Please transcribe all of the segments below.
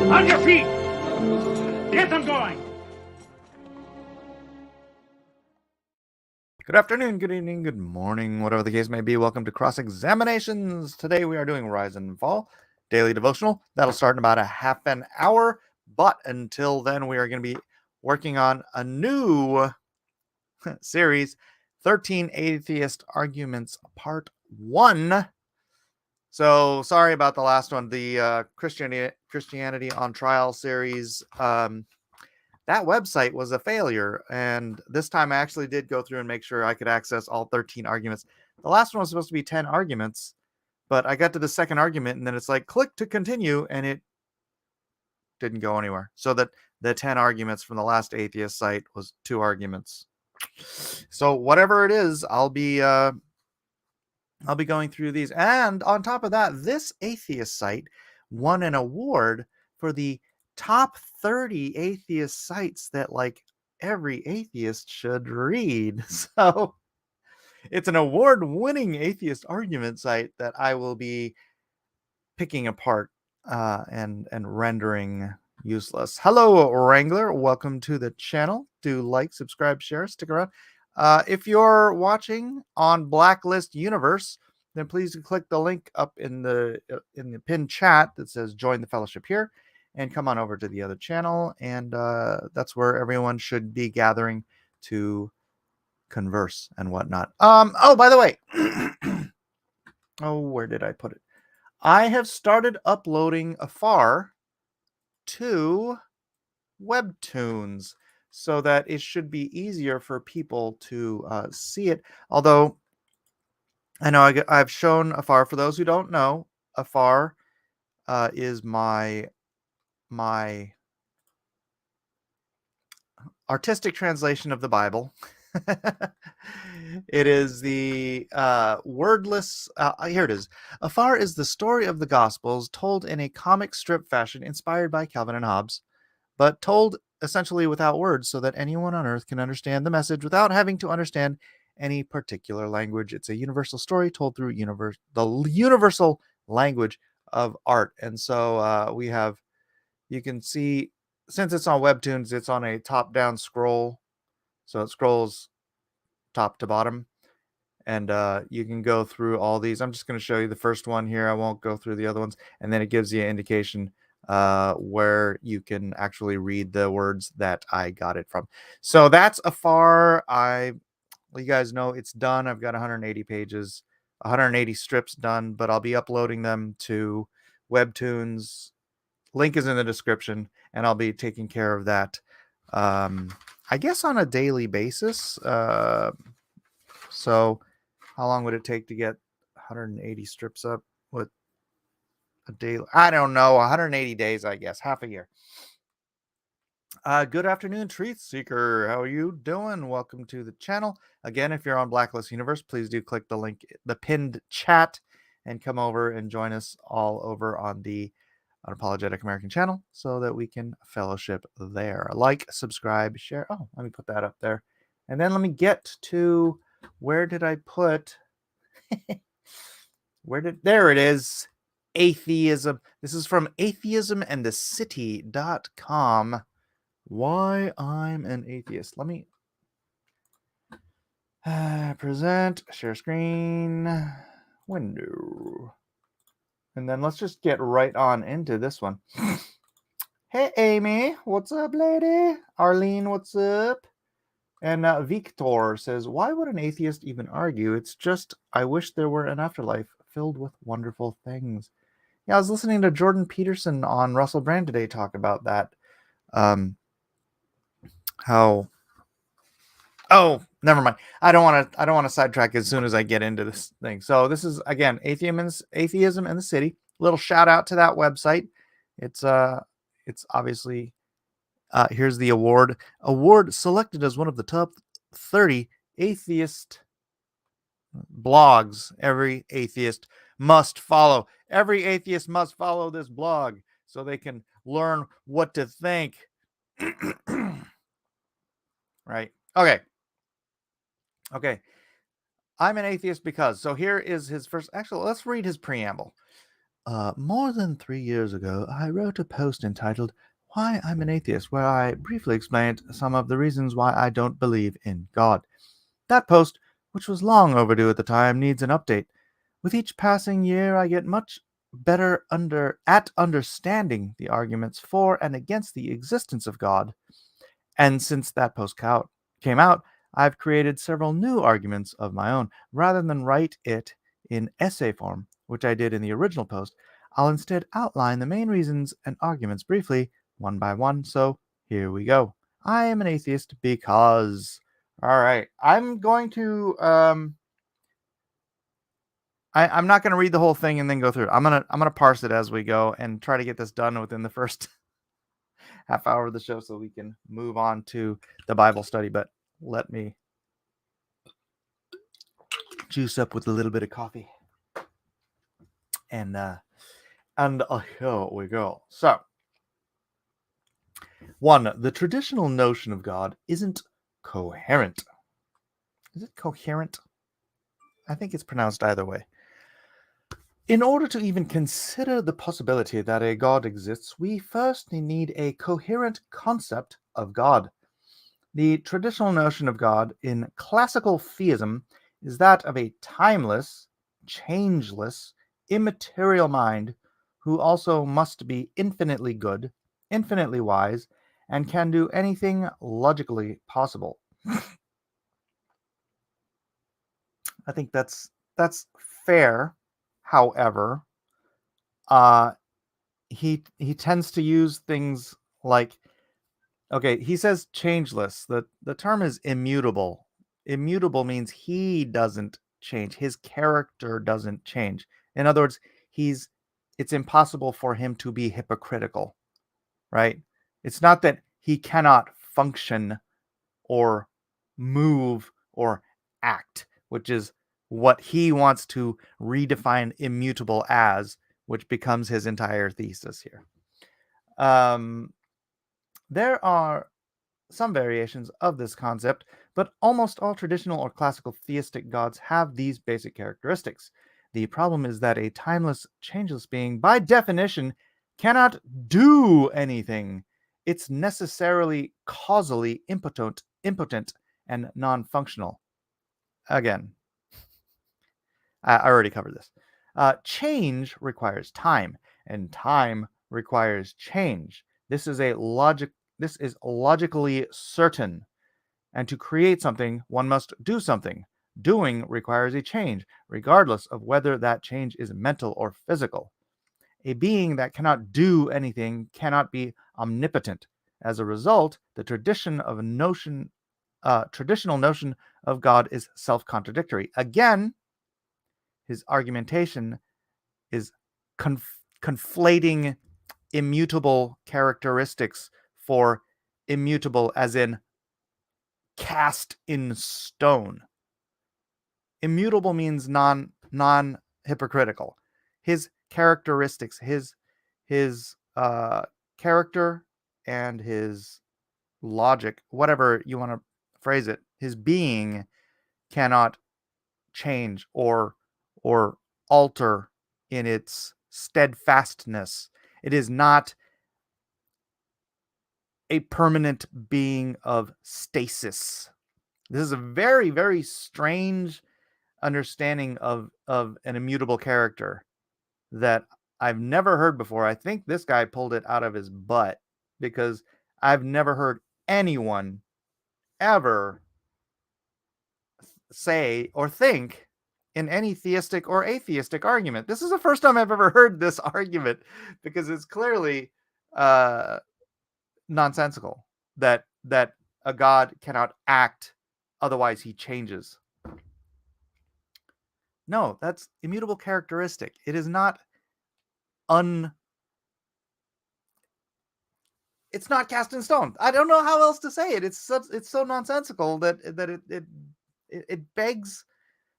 On your feet! Get them going! Good afternoon, good evening, good morning, whatever the case may be. Welcome to Cross Examinations. Today we are doing Rise and Fall Daily Devotional. That'll start in about a half an hour. But until then, we are going to be working on a new series, 13 Atheist Arguments, Part 1. So sorry about the last one, the Christianity on Trial series. That website was a failure, and this time I actually did go through and make sure I could access all 13 arguments. The last one was supposed to be 10 arguments, but I got to the second argument, and then it's like, click to continue, and it didn't go anywhere. So that the 10 arguments from the last atheist site was 2 arguments. So whatever it is, I'll be going through these. And on top of that, this atheist site won an award for the top 30 atheist sites that like every atheist should read. So it's an award-winning atheist argument site that I will be picking apart and rendering useless. Hello, Wrangler. Welcome to the channel. Do like, subscribe, share, stick around. If you're watching on Blacklist Universe, then please click the link up in the pinned chat that says join the fellowship here, and come on over to the other channel, and that's where everyone should be gathering to converse and whatnot. Oh, by the way, oh, where did I put it? I have started uploading afar to Webtoons so that it should be easier for people to see it. Although I know I've shown afar. For those who don't know, afar is my artistic translation of the Bible. It is the wordless. Here it is. Afar is the story of the Gospels told in a comic strip fashion inspired by Calvin and Hobbes, but told essentially without words so that anyone on earth can understand the message without having to understand any particular language. It's a universal story told through the universal language of art. And so we have, you can see, since it's on Webtoons, it's on a top-down scroll. So it scrolls top to bottom. And you can go through all these. I'm just going to show you the first one here. I won't go through the other ones. And then it gives you an indication where you can actually read the words that I got it from. So that's afar. You guys know it's done. I've got 180 pages, 180 strips done, but I'll be uploading them to Webtoons. Link is in the description, and I'll be taking care of that, I guess, on a daily basis. So how long would it take to get 180 strips up? What a day? I don't know. 180 days, I guess. Half a year. Good afternoon, Truth Seeker. How are you doing? Welcome to the channel. Again, if you're on Blacklist Universe, please do click the link, the pinned chat, and come over and join us all over on the Unapologetic American channel so that we can fellowship there. Like, subscribe, share. Oh, let me put that up there. And then let me get to, where did I put? There it is. Atheism. This is from atheismandthecity.com. Why I'm an atheist. Let me present, share screen, window. And then let's just get right on into this one. Hey, Amy. What's up, lady? Arlene, what's up? And Victor says, why would an atheist even argue? It's just, I wish there were an afterlife filled with wonderful things. Yeah, I was listening to Jordan Peterson on Russell Brand today talk about that. Oh, never mind. I don't want to sidetrack as soon as I get into this thing. So this is, again, Atheism and the City. Little shout out to that website. It's obviously, here's the award selected as one of the top 30 atheist blogs every atheist must follow. Every atheist must follow this blog so they can learn what to think. Right. Okay. I'm an atheist because. So here is his first. Actually, let's read his preamble. More than 3 years ago, I wrote a post entitled Why I'm an Atheist, where I briefly explained some of the reasons why I don't believe in God. That post, which was long overdue at the time, needs an update. With each passing year, I get much better at understanding the arguments for and against the existence of God. And since that post came out, I've created several new arguments of my own. Rather than write it in essay form, which I did in the original post, I'll instead outline the main reasons and arguments briefly, one by one. So here we go. I am an atheist because. All right, I'm going to. I'm not going to read the whole thing and then go through it. I'm gonna parse it as we go and try to get this done within the first half hour of the show so we can move on to the Bible study. But let me juice up with a little bit of coffee. And here we go. So, one, the traditional notion of God isn't coherent. Is it coherent? I think it's pronounced either way. In order to even consider the possibility that a God exists, we first need a coherent concept of God. The traditional notion of God in classical theism is that of a timeless, changeless, immaterial mind who also must be infinitely good, infinitely wise, and can do anything logically possible. I think that's fair. However, he tends to use things like, okay, he says changeless. The term is immutable. Immutable means he doesn't change. His character doesn't change. In other words, it's impossible for him to be hypocritical, right? It's not that he cannot function or move or act, which is what he wants to redefine immutable as, which becomes his entire thesis here. There are some variations of this concept, but almost all traditional or classical theistic gods have these basic characteristics. The problem is that a timeless, changeless being, by definition, cannot do anything. It's necessarily causally impotent and non-functional. Again, I already covered this. Change requires time, and time requires change. This is logically certain. And to create something, one must do something. Doing requires a change, regardless of whether that change is mental or physical. A being that cannot do anything cannot be omnipotent. As a result, the traditional notion of God is self-contradictory. Again, his argumentation is conflating immutable characteristics for immutable as in cast in stone. Immutable means non hypocritical. His characteristics, his character and his logic, whatever you want to phrase it, his being cannot change or alter in its steadfastness. It is not a permanent being of stasis. This is a very, very strange understanding of an immutable character that I've never heard before. I think this guy pulled it out of his butt because I've never heard anyone ever say or think in any theistic or atheistic argument. This is the first time I've ever heard this argument because it's clearly nonsensical that a god cannot act, otherwise he changes. No, that's immutable characteristic. It is not it's not cast in stone. I don't know how else to say it. It's so nonsensical that it begs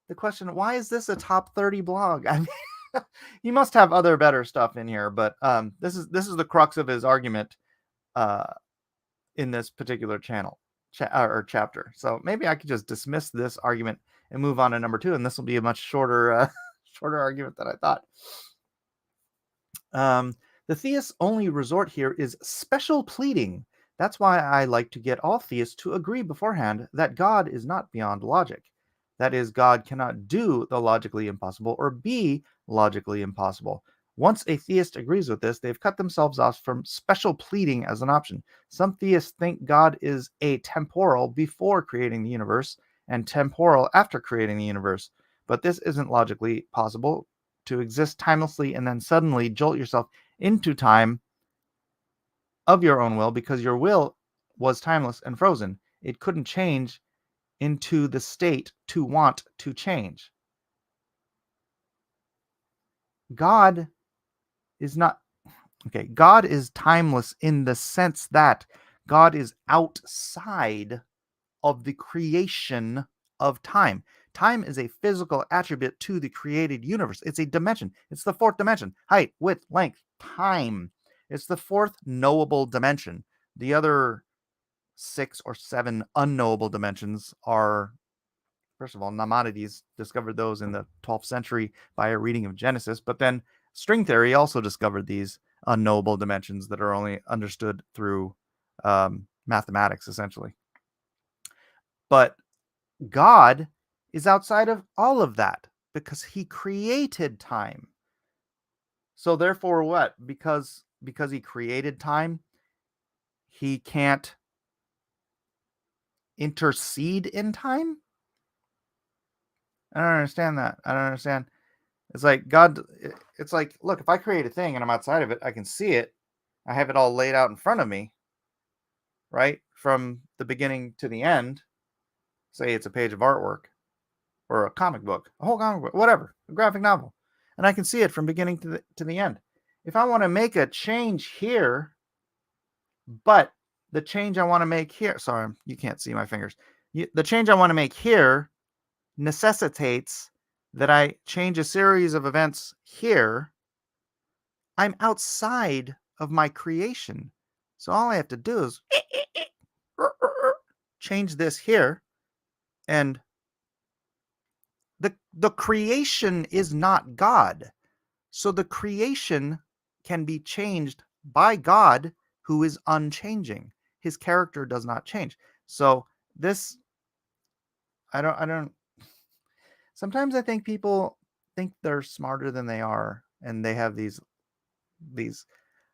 the question, why is this a top 30 blog? I mean, he must have other better stuff in here, but this is the crux of his argument in this particular chapter. So maybe I could just dismiss this argument and move on to number 2, and this will be a much shorter shorter argument than I thought. The theist's only resort here is special pleading. That's why I like to get all theists to agree beforehand that God is not beyond logic. That is, God cannot do the logically impossible or be logically impossible. Once a theist agrees with this, they've cut themselves off from special pleading as an option. Some theists think God is atemporal before creating the universe and temporal after creating the universe. But this isn't logically possible. To exist timelessly and then suddenly jolt yourself into time of your own will, because your will was timeless and frozen. It couldn't change into the state to want to change. God is not, okay, God is timeless in the sense that God is outside of the creation of time. Time is a physical attribute to the created universe. It's a dimension. It's the fourth dimension. Height, width, length, time. It's the fourth knowable dimension. The other 6 or 7 unknowable dimensions are, first of all, Maimonides discovered those in the 12th century by a reading of Genesis, but then string theory also discovered these unknowable dimensions that are only understood through mathematics, essentially. But God is outside of all of that because he created time. So therefore what? Because he created time, he can't intercede in time? I don't understand that. I don't understand. It's like God, it's like, look, if I create a thing and I'm outside of it, I can see it. I have it all laid out in front of me, right? From the beginning to the end. Say it's a page of artwork or a comic book, a whole comic book, whatever, a graphic novel. And I can see it from beginning to the end. If I want to make a change here, but the change I want to make here, sorry, you can't see my fingers. The change I want to make here necessitates that I change a series of events here. I'm outside of my creation. So all I have to do is change this here, and the creation is not God. So the creation can be changed by God, who is unchanging. His character does not change. So this, I don't, sometimes I think people think they're smarter than they are, and they have these,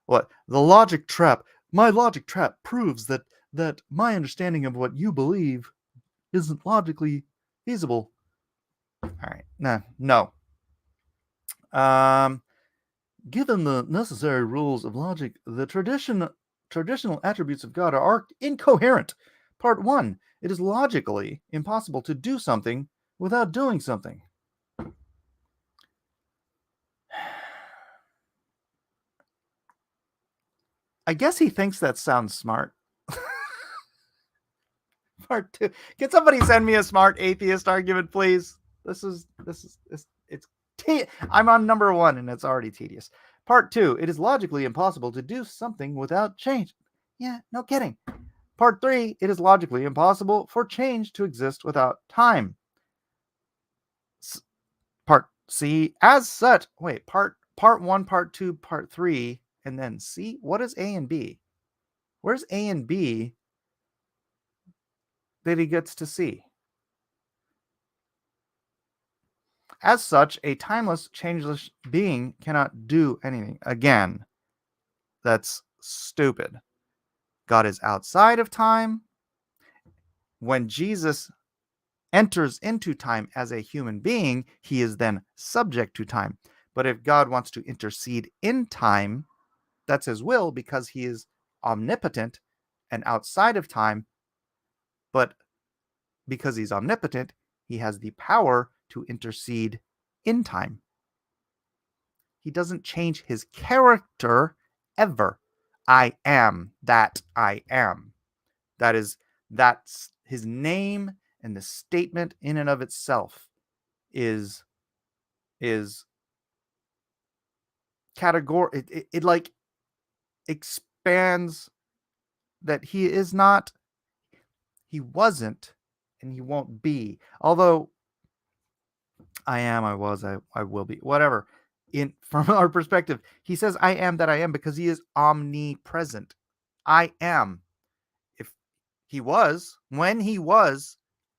what, the logic trap. My logic trap proves that my understanding of what you believe isn't logically feasible. All right, no. Given the necessary rules of logic, the traditional attributes of God are incoherent. Part 1. It is logically impossible to do something without doing something. I guess he thinks that sounds smart. Part 2. Can somebody send me a smart atheist argument, please? I'm on number 1 and it's already tedious. Part 2. It is logically impossible to do something without change. Yeah, no kidding. Part 3. It is logically impossible for change to exist without time. Part C. As such, wait, part 1, part 2, part 3, and then C. What is A and B? Where's A and B that he gets to see? As such, a timeless, changeless being cannot do anything. Again, that's stupid. God is outside of time. When Jesus enters into time as a human being, he is then subject to time. But if God wants to intercede in time, that's his will, because he is omnipotent and outside of time. But because he's omnipotent, he has the power to intercede in time. He doesn't change his character ever. I am that I am. That's his name, and the statement in and of itself is category. It like expands that he is not, he wasn't, and he won't be. Although I am, I was, I will be, whatever. from our perspective, he says, I am that I am, because he is omnipresent. I am. If he was, when he was,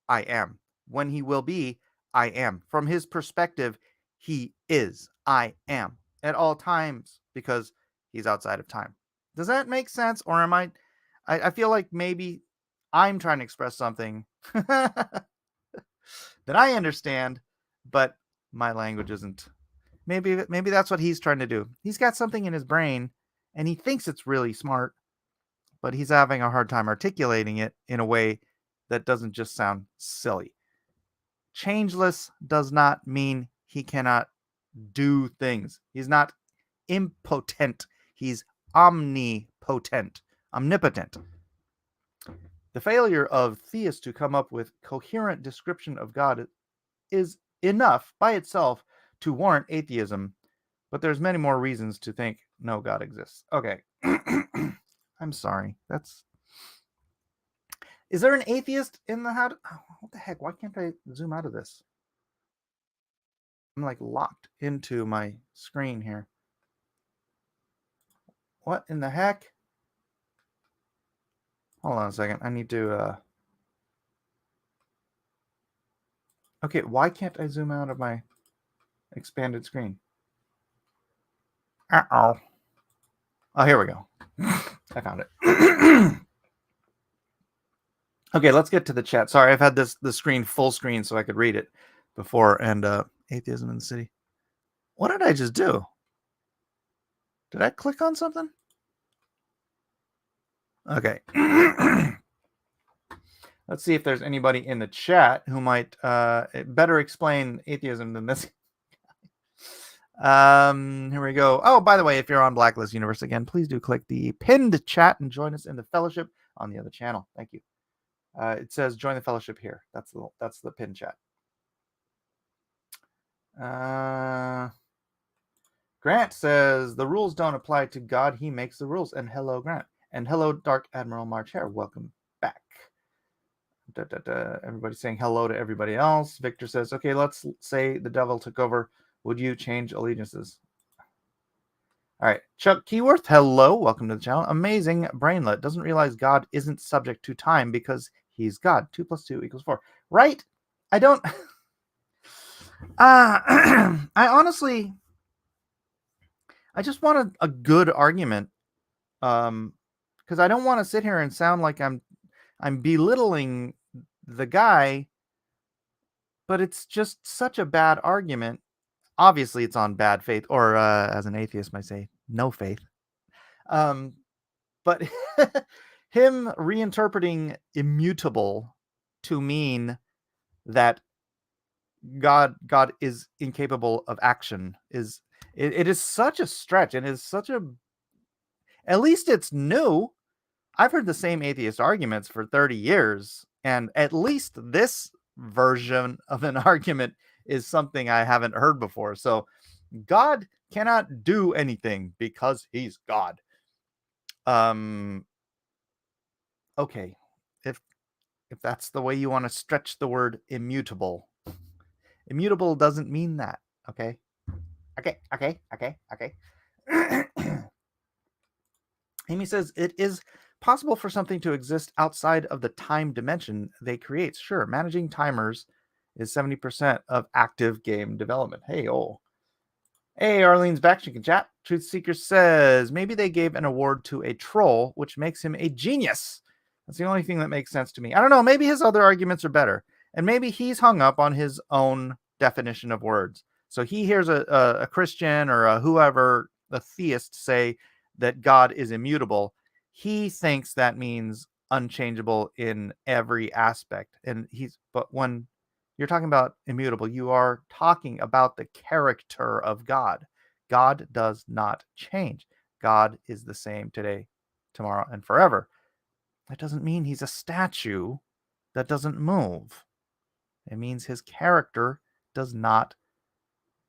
I am. When he will be, I am. From his perspective, he is. I am at all times, because he's outside of time. Does that make sense? Or am I feel like maybe I'm trying to express something that I understand, but my language isn't. Maybe that's what he's trying to do. He's got something in his brain and he thinks it's really smart, but he's having a hard time articulating it in a way that doesn't just sound silly. Changeless does not mean he cannot do things. He's not impotent. He's omnipotent, omnipotent. The failure of theists to come up with coherent description of God is enough by itself to warrant atheism, but there's many more reasons to think no God exists. Okay. I'm sorry. Is there an atheist in the house? Oh, what the heck? Why can't I zoom out of this? I'm like locked into my screen here. What in the heck? Hold on a second. I need to okay, why can't I zoom out of my expanded screen? Uh-oh. Oh, here we go. I found it. Okay, let's get to the chat. Sorry, I've had the screen full screen so I could read it before. And atheism in the city. What did I just do? Did I click on something? Okay. Let's see if there's anybody in the chat who might better explain atheism than this. Here we go. Oh, by the way, if you're on Blacklist Universe again, please do click the pinned chat and join us in the fellowship on the other channel. Thank you. It says join the fellowship here. That's the pinned chat. Grant says the rules don't apply to God. He makes the rules. And hello, Grant. And hello, Dark Admiral March Hare. Welcome back. Everybody's saying hello to everybody else. Victor says, okay, let's say the devil took over. Would you change allegiances? All right. Chuck Keyworth, hello. Welcome to the channel. Amazing brainlet. Doesn't realize God isn't subject to time because he's God. 2 + 2 = 4. Right? I don't... I honestly... I just want a good argument. Because I don't want to sit here and sound like I'm belittling the guy, but it's just such a bad argument. Obviously, it's on bad faith, or as an atheist might say, no faith. But him reinterpreting immutable to mean that God is incapable of action it is such a stretch, and is such a... At least it's new. I've heard the same atheist arguments for 30 years, and at least this version of an argument is something I haven't heard before. So God cannot do anything because he's God. Okay. If that's the way you want to stretch the word immutable. Immutable doesn't mean that, okay? Okay. Amy says it is possible for something to exist outside of the time dimension they create. Sure, managing timers is 70% of active game development. Hey, Arlene's back. She can chat. Truth Seeker says maybe they gave an award to a troll, which makes him a genius. That's the only thing that makes sense to me. I don't know. Maybe his other arguments are better, and maybe he's hung up on his own definition of words. So he hears a Christian or a whoever, a theist, say that God is immutable. He thinks that means unchangeable in every aspect. But when you're talking about immutable, you are talking about the character of God. God does not change. God is the same today, tomorrow, and forever. That doesn't mean he's a statue that doesn't move. It means his character does not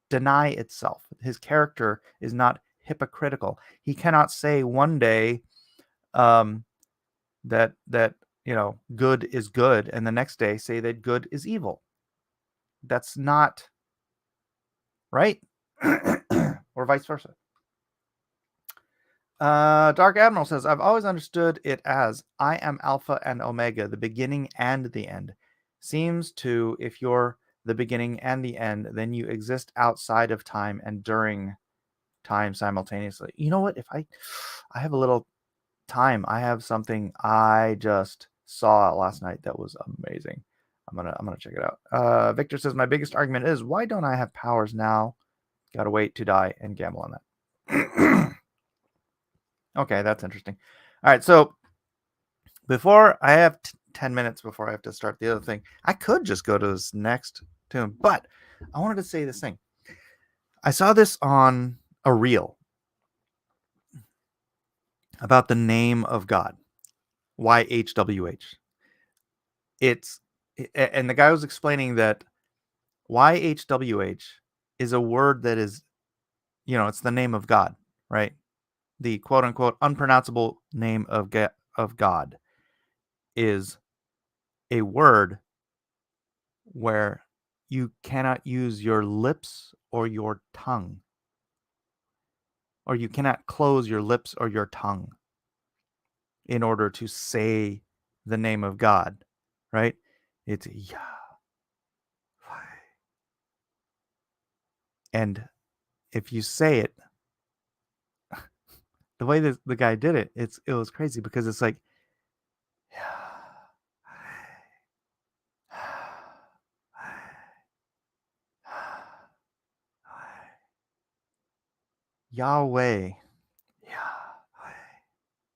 deny itself. His character is not hypocritical. He cannot say one day that good is good, and the next day say that good is evil. That's not right. or vice versa. Dark Admiral says, I've always understood it as I am Alpha and Omega, the beginning and the end. Seems to, if you're the beginning and the end, then you exist outside of time and during time simultaneously. You know what? If I have a little time, I have something I just saw last night that was amazing. I'm gonna check it out. Victor says, my biggest argument is, why don't I have powers now? Gotta wait to die and gamble on that. Okay, that's interesting. All right, so before I have 10 minutes before I have to start the other thing, I could just go to this next tune, but I wanted to say this thing. I saw this on a reel about the name of God, YHWH. And the guy was explaining that YHWH is a word that is, it's the name of God, right? The quote unquote unpronounceable name of God is a word where you cannot use your lips or your tongue, or you cannot close your lips or your tongue in order to say the name of God, right? It's Yah. And if you say it, the way that the guy did it, it was crazy because it's like Yahweh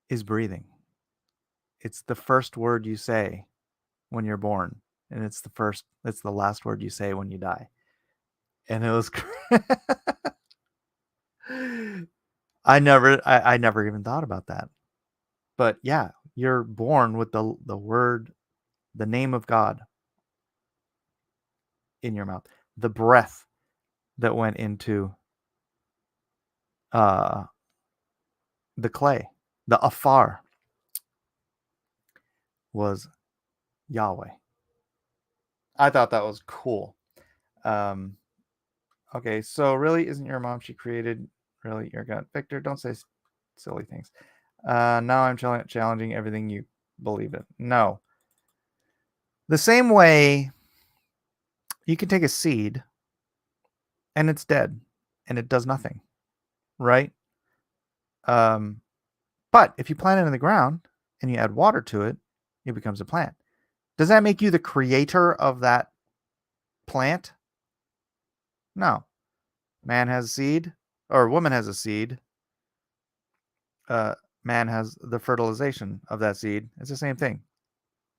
is breathing. It's the first word you say when you're born, and it's the last word you say when you die. And it was I never even thought about that. But yeah, you're born with the word, the name of God in your mouth. The breath that went into the clay, the afar, was Yahweh. I thought that was cool. Okay, so really, isn't your mom she created really your God? Victor, don't say silly things. Now I'm challenging everything you believe in. No. The same way you can take a seed and it's dead and it does nothing, right? But if you plant it in the ground and you add water to it, it becomes a plant. Does that make you the creator of that plant? No. Man has a seed, or woman has a seed. Man has the fertilization of that seed. It's the same thing.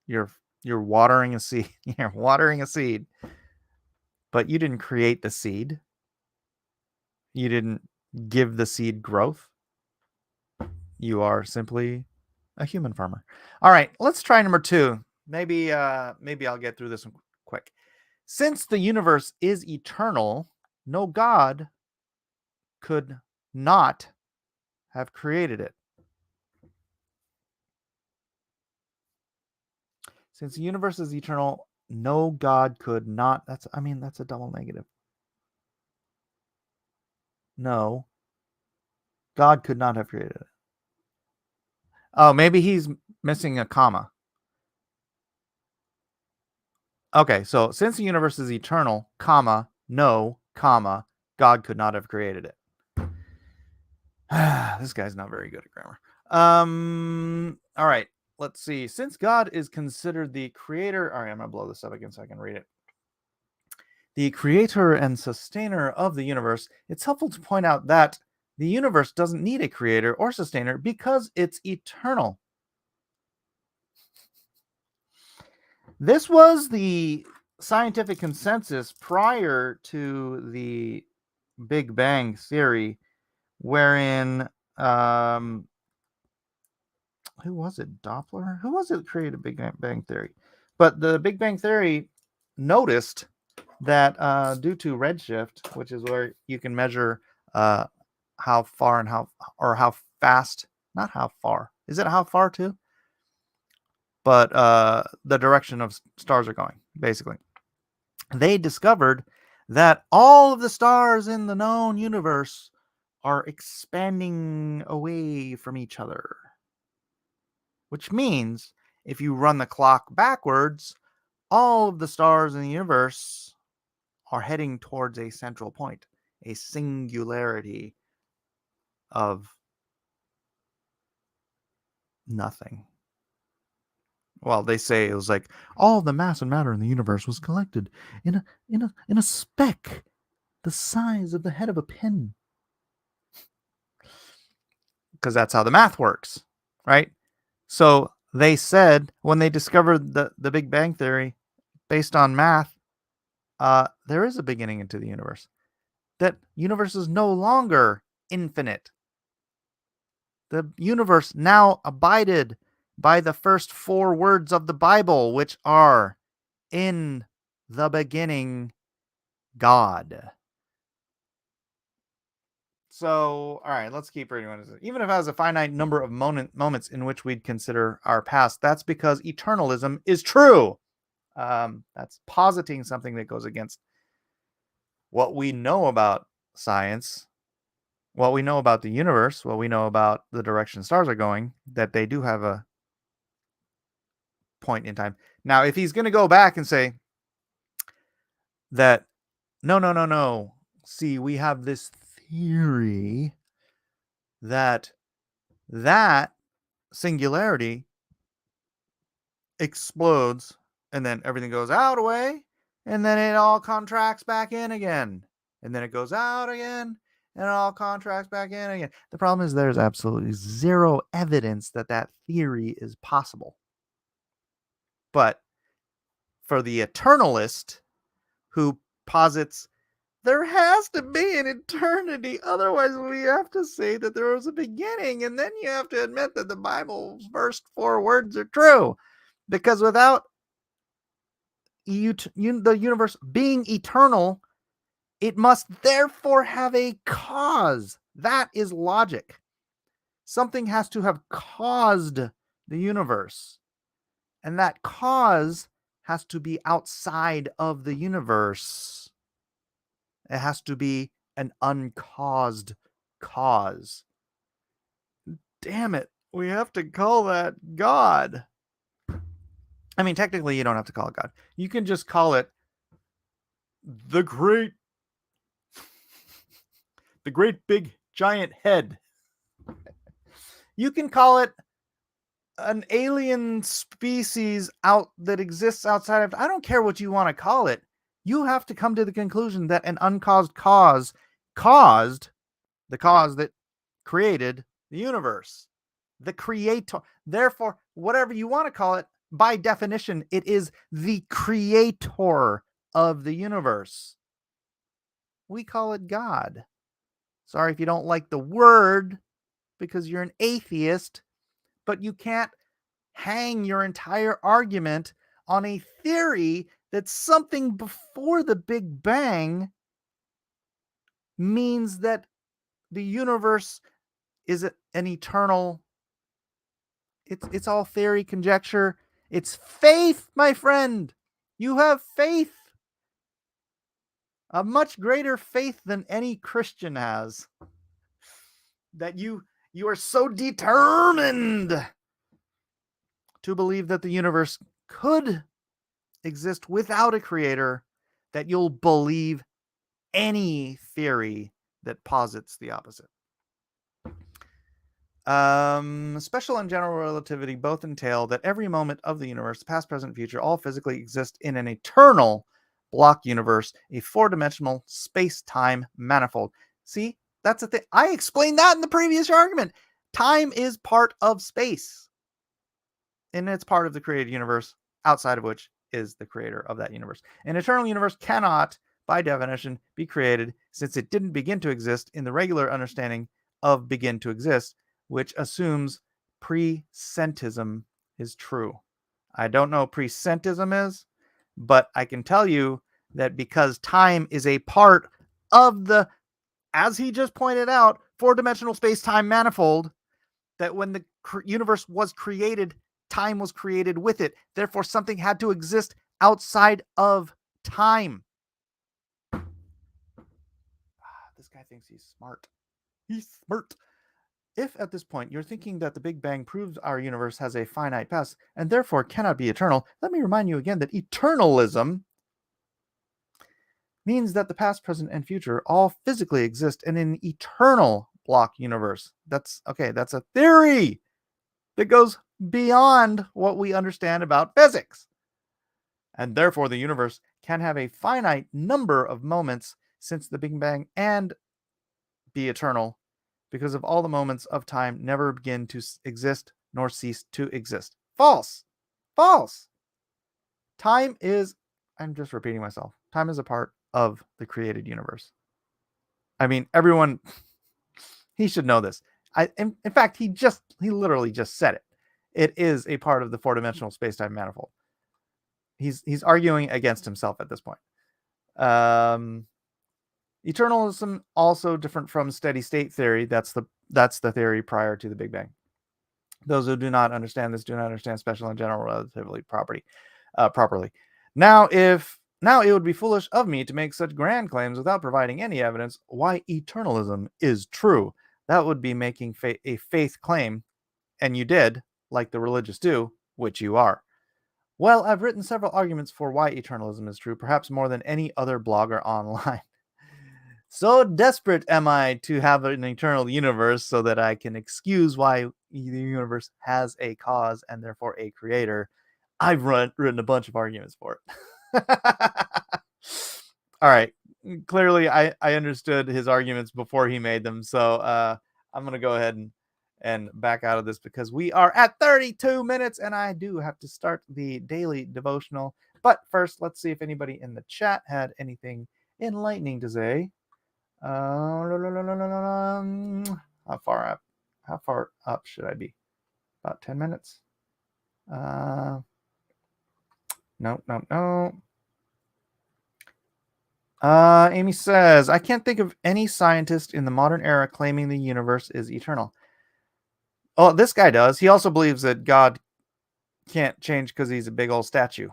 You're watering a seed. You're watering a seed, but you didn't create the seed. You didn't give the seed growth. You are simply a human farmer. All right, let's try number 2. Maybe I'll get through this one quick. Since the universe is eternal, no God could not have created it. Since the universe is eternal, no God could not. That's a double negative. No, God could not have created it. Oh, maybe he's missing a comma. Okay, so since the universe is eternal, comma, no, comma, God could not have created it. This guy's not very good at grammar. All right, let's see. Since God is considered the creator, all right, I'm gonna blow this up again so I can read it. The creator and sustainer of the universe, it's helpful to point out that the universe doesn't need a creator or sustainer because it's eternal. This was the scientific consensus prior to the Big Bang theory, wherein who was it? Doppler? Who was it that created Big Bang theory? But the Big Bang theory noticed that due to redshift, which is where you can measure how far and how fast, not how far. Is it how far too? But the direction of stars are going, basically. They discovered that all of the stars in the known universe are expanding away from each other. Which means if you run the clock backwards, all of the stars in the universe are heading towards a central point, a singularity of nothing. Well, they say it was like all the mass and matter in the universe was collected in a speck the size of the head of a pin. Because that's how the math works, right? So they said when they discovered the Big Bang Theory based on math, there is a beginning into the universe. That universe is no longer infinite. The universe now abided by the first 4 words of the Bible, which are in the beginning, God. So, all right, let's keep reading. Even if it has a finite number of moments in which we'd consider our past, that's because eternalism is true. That's positing something that goes against what we know about science, what we know about the universe, what we know about the direction stars are going, that they do have a point in time. Now, if he's going to go back and say that, no. See, we have this theory that singularity explodes and then everything goes out away and then it all contracts back in again. And then it goes out again and it all contracts back in again. The problem is there's absolutely zero evidence that that theory is possible. But for the eternalist who posits there has to be an eternity, otherwise we have to say that there was a beginning, and then you have to admit that the Bible's first 4 words are true, because without the universe being eternal, it must therefore have a cause. That is logic. Something has to have caused the universe, and that cause has to be outside of the universe. It has to be an uncaused cause. Damn it. We have to call that God. I mean, technically, you don't have to call it God. You can just call it the great big giant head. You can call it an alien species out that exists outside of. I don't care what you want to call it. You have to come to the conclusion that an uncaused cause caused the cause that created the universe. The creator. Therefore, whatever you want to call it, by definition, it is the creator of the universe. We call it God. Sorry if you don't like the word because you're an atheist, but you can't hang your entire argument on a theory that something before the Big Bang means that the universe is an eternal. It's all theory, conjecture. It's faith, my friend. You have faith. A much greater faith than any Christian has. That you are so determined to believe that the universe could exist without a creator that you'll believe any theory that posits the opposite. Special and general relativity both entail that every moment of the universe, past, present, future, all physically exist in an eternal block universe, a 4-dimensional space-time manifold. See, that's the thing. I explained that in the previous argument. Time is part of space, and it's part of the created universe, outside of which is the creator of that universe. An eternal universe cannot, by definition, be created since it didn't begin to exist in the regular understanding of begin to exist, which assumes presentism is true. I don't know what presentism is, but I can tell you that because time is a part of the, as he just pointed out, 4-dimensional space-time manifold, that when the universe was created, time was created with it. Therefore, something had to exist outside of time. This guy thinks he's smart. He's smart. If at this point you're thinking that the Big Bang proves our universe has a finite past and therefore cannot be eternal, let me remind you again that eternalism means that the past, present, and future all physically exist in an eternal block universe. That's a theory that goes beyond what we understand about physics. And therefore, the universe can have a finite number of moments since the Big Bang and be eternal because of all the moments of time never begin to exist nor cease to exist. False. False. Time is, I'm just repeating myself, time is a part of the created universe. I mean, everyone, he should know this. In fact, he literally just said it. It is a part of the four-dimensional space-time manifold. He's arguing against himself at this point. Eternalism also different from steady state theory. That's the theory prior to the Big Bang. Those who do not understand this do not understand special and general relativity properly. Now it would be foolish of me to make such grand claims without providing any evidence why eternalism is true. That would be making a faith claim, and you did, like the religious do, which you are. Well, I've written several arguments for why eternalism is true, perhaps more than any other blogger online. So desperate am I to have an eternal universe so that I can excuse why the universe has a cause and therefore a creator. I've written a bunch of arguments for it. All right. Clearly, I understood his arguments before he made them. So I'm going to go ahead and back out of this because we are at 32 minutes and I do have to start the daily devotional. But first, let's see if anybody in the chat had anything enlightening to say. How far up should I be? About 10 minutes. No. Amy says, I can't think of any scientist in the modern era claiming the universe is eternal. Oh, this guy does. He also believes that God can't change because he's a big old statue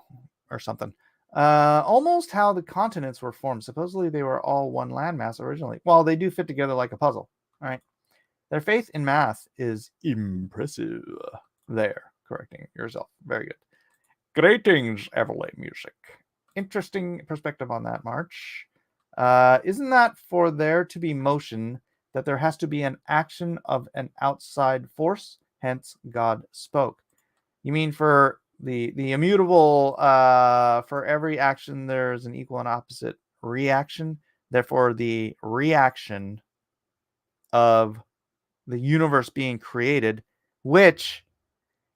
or something. Almost how the continents were formed. Supposedly they were all one landmass originally. Well, they do fit together like a puzzle. All right. Their faith in math is impressive. There, correcting yourself. Very good. Greetings, Everlay Music. Interesting perspective on that, March. Isn't that for there to be motion that there has to be an action of an outside force? Hence, God spoke. You mean for the immutable, for every action there's an equal and opposite reaction. Therefore, the reaction of the universe being created, which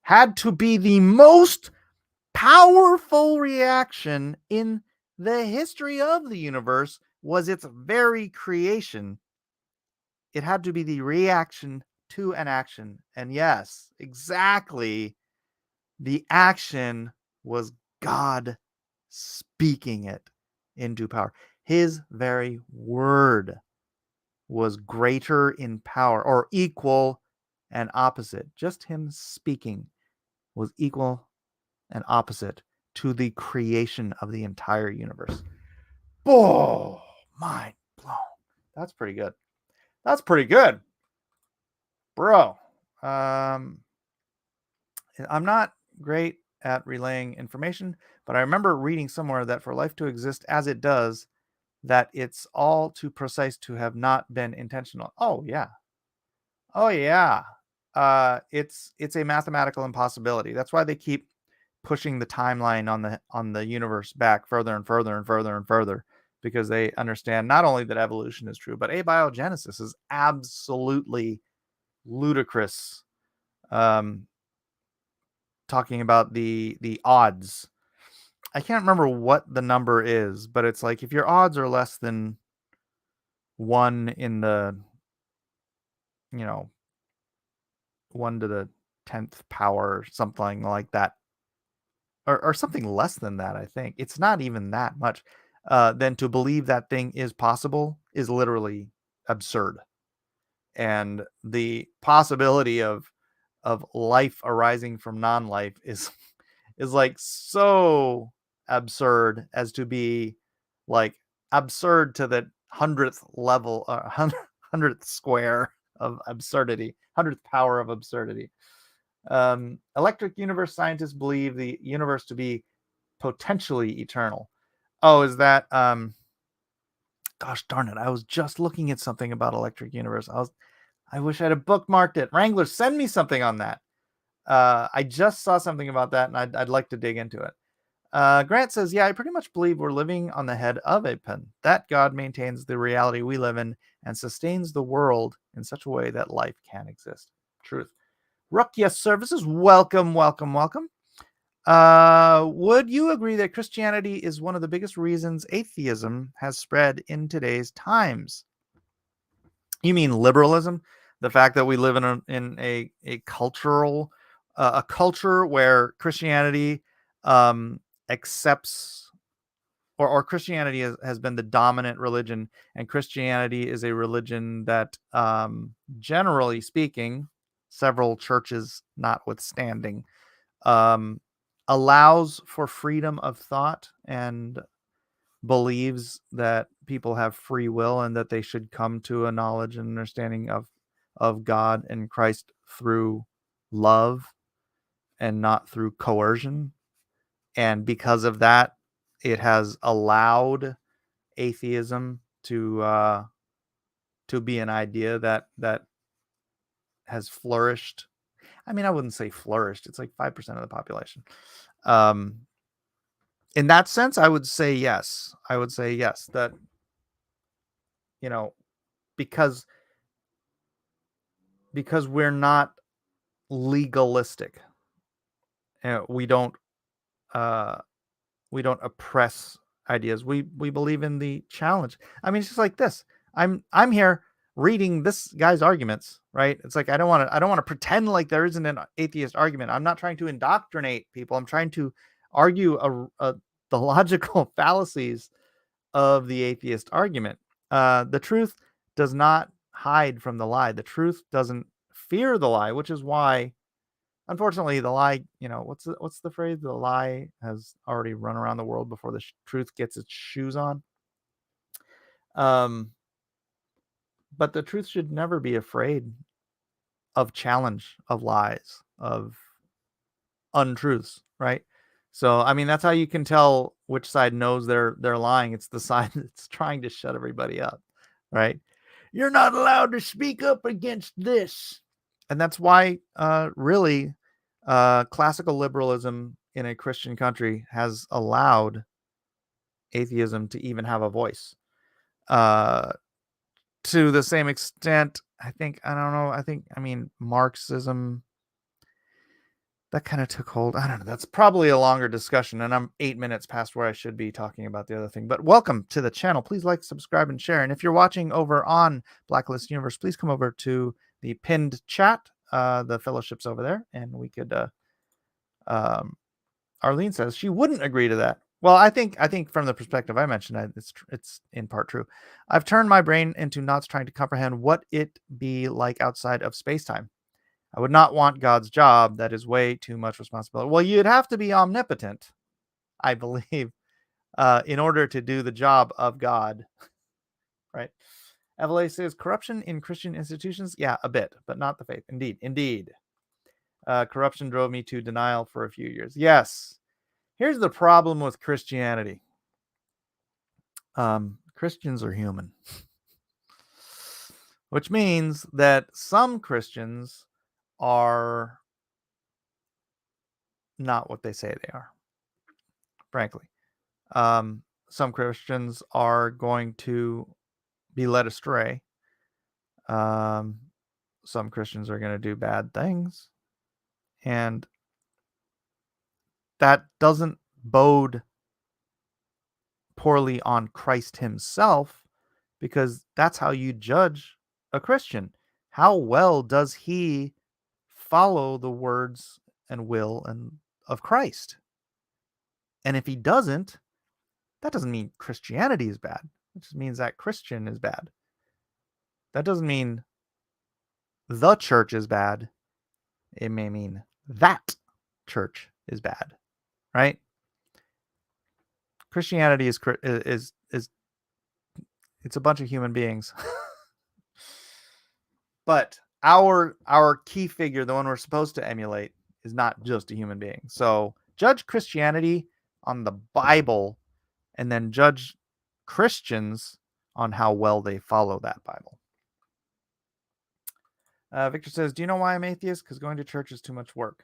had to be the most powerful reaction in the history of the universe, was its very creation. It had to be the reaction to an action. And yes, exactly. The action was God speaking it into power. His very word was greater in power, or equal and opposite. Just him speaking was equal and opposite to the creation of the entire universe. Oh, mind blown. That's pretty good. That's pretty good, bro. I'm not great at relaying information, but I remember reading somewhere that for life to exist as it does, that it's all too precise to have not been intentional. Oh yeah. It's a mathematical impossibility. That's why they keep pushing the timeline on the universe back further and further and further and further, because they understand not only that evolution is true, but abiogenesis is absolutely ludicrous. Talking about the odds. I can't remember what the number is, but it's like if your odds are less than 1 in the, 1 to the 10th power, something like that, or something less than that, I think. It's not even that much. Then to believe that thing is possible is literally absurd. And the possibility of life arising from non-life is like so absurd as to be like absurd to the 100th level, 100th square of absurdity, 100th power of absurdity. Electric universe scientists believe the universe to be potentially eternal. Oh, is that gosh darn it, I was just looking at something about electric universe. I wish I had bookmarked it. Wrangler, send me something on that. I just saw something about that, and I'd like to dig into it. Grant says, yeah, I pretty much believe we're living on the head of a pin, that God maintains the reality we live in and sustains the world in such a way that life can exist. Truth. Rukia Services, welcome, welcome, welcome. Would you agree that Christianity is one of the biggest reasons atheism has spread in today's times? You mean liberalism? The fact that we live in a cultural a culture where Christianity accepts or Christianity has been the dominant religion, and Christianity is a religion that, generally speaking, several churches notwithstanding, um, allows for freedom of thought and believes that people have free will and that they should come to a knowledge and understanding of God and Christ through love and not through coercion. And because of that, it has allowed atheism to be an idea that has flourished. I mean, I wouldn't say flourished. It's like 5% of the population. In that sense, I would say yes. I would say yes, that, you know, because we're not legalistic. We don't uh, oppress ideas. We believe in the challenge. I mean, it's just like this. I'm here reading this guy's arguments, right? It's like I don't want to pretend like there isn't an atheist argument. I'm not trying to indoctrinate people. I'm trying to argue the logical fallacies of the atheist argument. The truth does not hide from the lie. The truth doesn't fear the lie, which is why, unfortunately, the lie, what's the phrase? The lie has already run around the world before the truth gets its shoes on. But the truth should never be afraid of challenge, of lies, of untruths, right? So, I mean, that's how you can tell which side knows they're lying. It's the side that's trying to shut everybody up, right? You're not allowed to speak up against this. And that's why, really, classical liberalism in a Christian country has allowed atheism to even have a voice. To the same extent, I don't know, I mean, Marxism, that kind of took hold. I don't know. That's probably a longer discussion, and I'm 8 minutes past where I should be talking about the other thing. But welcome to the channel. Please like, subscribe, and share. And if you're watching over on Blacklist Universe, please come over to the pinned chat. The fellowship's over there, and we could. Arlene says she wouldn't agree to that. Well, I think from the perspective I mentioned, it's in part true. I've turned my brain into knots trying to comprehend what it be like outside of space-time. I would not want God's job. That is way too much responsibility. Well, you'd have to be omnipotent, I believe, in order to do the job of God, right? Evelay says, corruption in Christian institutions? Yeah, a bit, but not the faith. Indeed. Corruption drove me to denial for a few years. Yes. Here's the problem with Christianity. Christians are human, which means that some Christians are not what they say they are, frankly. Some Christians are going to be led astray. Some Christians are going to do bad things. And that doesn't bode poorly on Christ himself, because that's how you judge a Christian. How well does he follow the words and will of Christ? And if he doesn't, that doesn't mean Christianity is bad. It just means that Christian is bad. That doesn't mean the church is bad. It may mean that church is bad, right? Christianity is it's a bunch of human beings. But our key figure, the one we're supposed to emulate, is not just a human being. So judge Christianity on the Bible, and then judge Christians on how well they follow that Bible. Victor says, do you know why I'm atheist? Because going to church is too much work.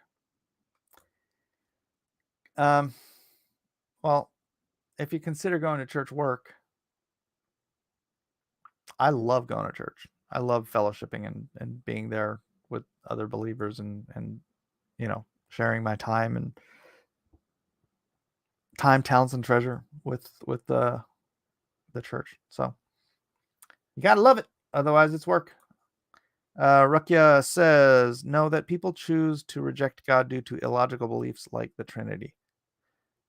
Well, if you consider going to church work, I love going to church. I love fellowshipping and being there with other believers and sharing my time and talents, and treasure with the church. So you gotta love it, otherwise it's work. Rukia says, know that people choose to reject God due to illogical beliefs like the Trinity.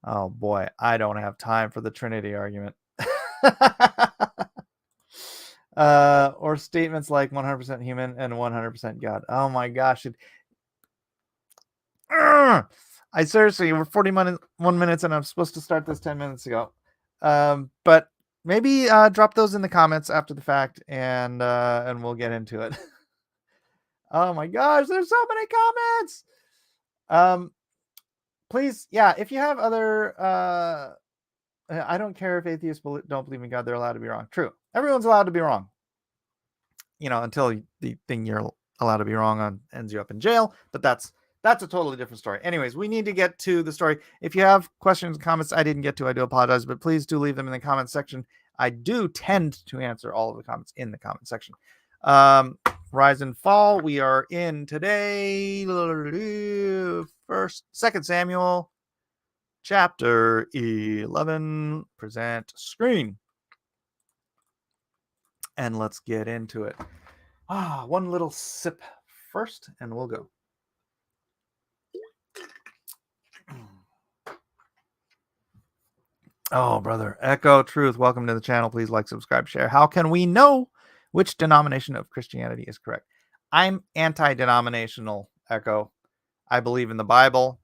Oh boy, I don't have time for the Trinity argument. Or statements like 100% human and 100% God. Oh my gosh. I seriously, we're 41 minutes and I'm supposed to start this 10 minutes ago. But maybe drop those in the comments after the fact, and we'll get into it. Oh my gosh, there's so many comments. Please, yeah, if you have other I don't care if atheists don't believe in God, they're allowed to be wrong. True. Everyone's allowed to be wrong. Until the thing you're allowed to be wrong on ends you up in jail, but that's a totally different story. Anyways, we need to get to the story. If you have questions and comments I didn't get to, I do apologize, but please do leave them in the comment section. I do tend to answer all of the comments in the comment section. Rise and Fall, we are in today, 2 Samuel chapter 11. Present screen, and let's get into it. One little sip first, and we'll go. Oh, brother. Echo Truth, welcome to the channel. Please like, subscribe, share. How can we know which denomination of Christianity is correct? I'm anti-denominational, Echo. I believe in the Bible.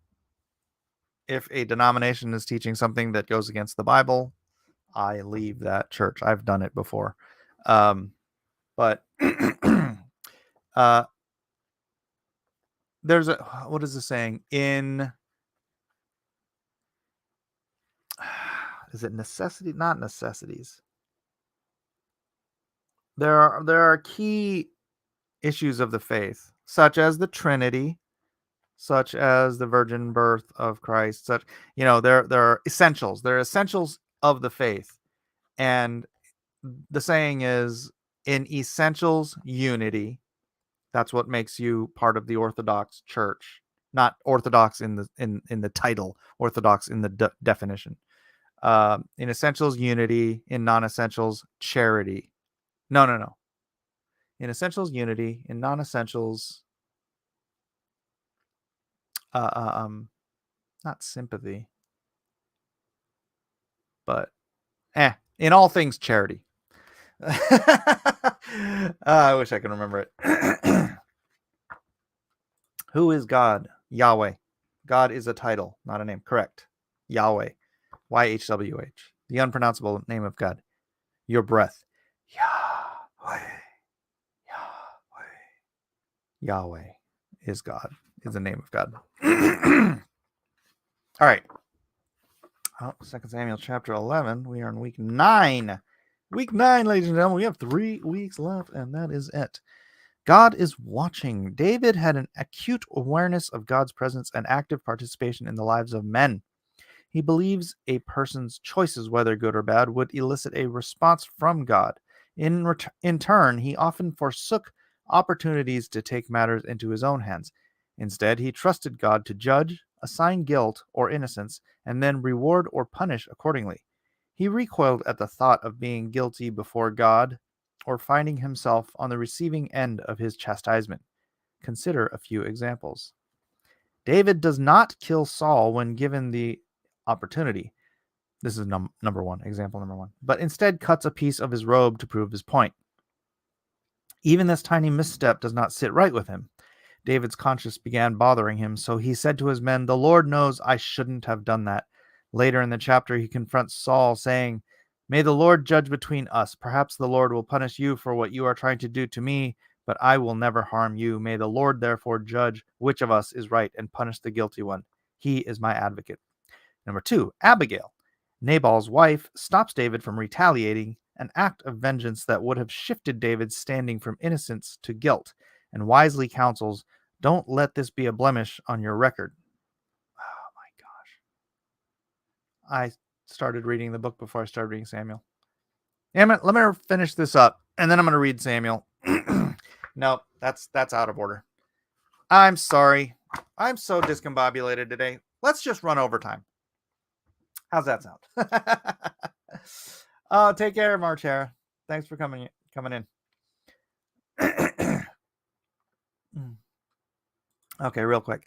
If a denomination is teaching something that goes against the Bible, I leave that church. I've done it before. But there's a, what is the saying? Is it necessity? Not necessities. There are key issues of the faith, such as the Trinity, such as the virgin birth of Christ, such, there are essentials. There are essentials of the faith. And the saying is, in essentials, unity. That's what makes you part of the Orthodox Church. Not Orthodox in the title, Orthodox in the definition. In essentials, unity. In non-essentials, charity. No. In essentials, unity. In non-essentials, not sympathy, but in all things, charity. I wish I could remember it. Who is God? Yahweh. God is a title, not a name. Correct. Yahweh. YHWH. The unpronounceable name of God. Your breath. Yahweh. Yahweh is God. Is the name of God. All right. 2 Samuel chapter 11. We are in week 9. Week 9, ladies and gentlemen. We have 3 weeks left, and that is it. God is watching. David had an acute awareness of God's presence and active participation in the lives of men. He believes a person's choices, whether good or bad, would elicit a response from God. In turn, he often forsook opportunities to take matters into his own hands. Instead, he trusted God to judge, assign guilt or innocence, and then reward or punish accordingly. He recoiled at the thought of being guilty before God or finding himself on the receiving end of his chastisement. Consider a few examples. David does not kill Saul when given the opportunity. This is example number 1. But instead cuts a piece of his robe to prove his point. Even this tiny misstep does not sit right with him. David's conscience began bothering him, so he said to his men, "The Lord knows I shouldn't have done that." Later in the chapter, he confronts Saul, saying, "May the Lord judge between us. Perhaps the Lord will punish you for what you are trying to do to me, but I will never harm you. May the Lord therefore judge which of us is right and punish the guilty one. He is my advocate. Number 2, Abigail. Nabal's wife stops David from retaliating, an act of vengeance that would have shifted David's standing from innocence to guilt, and wisely counsels, don't let this be a blemish on your record. Oh my gosh. I started reading the book before I started reading Samuel. Damn it, let me finish this up, and then I'm going to read Samuel. No, that's out of order. I'm sorry. I'm so discombobulated today. Let's just run overtime. How's that sound? Take care, Marchera. Thanks for coming in. Okay, real quick.